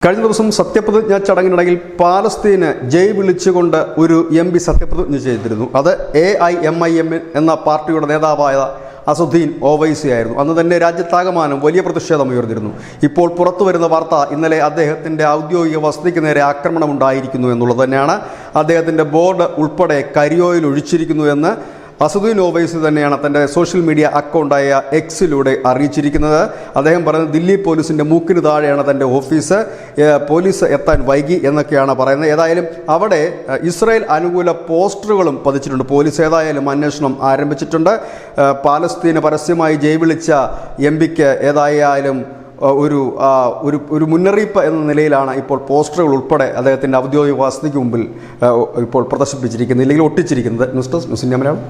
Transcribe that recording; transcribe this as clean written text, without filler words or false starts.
കഴിഞ്ഞ ദിവസം സത്യപ്രതിജ്ഞാ ചടങ്ങിനിടയിൽ പാലസ്തീന് ജയ് വിളിച്ചുകൊണ്ട് ഒരു MP സത്യപ്രതിജ്ഞ ചെയ്തിരുന്നു. അത് AIMIM എന്ന പാർട്ടിയുടെ നേതാവായ അസദുദ്ദീൻ ഓവൈസി ആയിരുന്നു. അന്ന് തന്നെ രാജ്യത്താകമാനം വലിയ പ്രതിഷേധം ഉയർന്നിരുന്നു. ഇപ്പോൾ പുറത്തു വരുന്ന വാർത്ത ഇന്നലെ അദ്ദേഹത്തിൻ്റെ ഔദ്യോഗിക വസതിക്ക് നേരെ ആക്രമണമുണ്ടായിരിക്കുന്നു എന്നുള്ളത് തന്നെയാണ്. അദ്ദേഹത്തിൻ്റെ ബോർഡ് ഉൾപ്പെടെ കരിയോയിൽ ഒഴിച്ചിരിക്കുന്നു എന്ന് അസദുദ്ദീൻ ഓവൈസി തന്നെയാണ് തൻ്റെ സോഷ്യൽ മീഡിയ അക്കൗണ്ടായ എക്സിലൂടെ അറിയിച്ചിരിക്കുന്നത്. അദ്ദേഹം പറയുന്നത് ദില്ലി പോലീസിൻ്റെ മൂക്കിന് താഴെയാണ് തൻ്റെ ഓഫീസ്, പോലീസ് എത്താൻ വൈകി എന്നൊക്കെയാണ് പറയുന്നത്. ഏതായാലും അവിടെ ഇസ്രായേൽ അനുകൂല പോസ്റ്ററുകളും പതിച്ചിട്ടുണ്ട്. പോലീസ് ഏതായാലും അന്വേഷണം ആരംഭിച്ചിട്ടുണ്ട്. പാലസ്തീന് പരസ്യമായി ജയ് വിളിച്ച MPക്ക് ഏതായാലും ഒരു മുന്നറിയിപ്പ് എന്ന നിലയിലാണ് ഇപ്പോൾ പോസ്റ്ററുകൾ ഉൾപ്പെടെ അദ്ദേഹത്തിൻ്റെ ഔദ്യോഗിക വസതിക്ക് മുമ്പിൽ ഇപ്പോൾ പ്രദർശിപ്പിച്ചിരിക്കുന്നത്, ഇല്ലെങ്കിൽ ഒട്ടിച്ചിരിക്കുന്നത്. News desk news India Malayalam.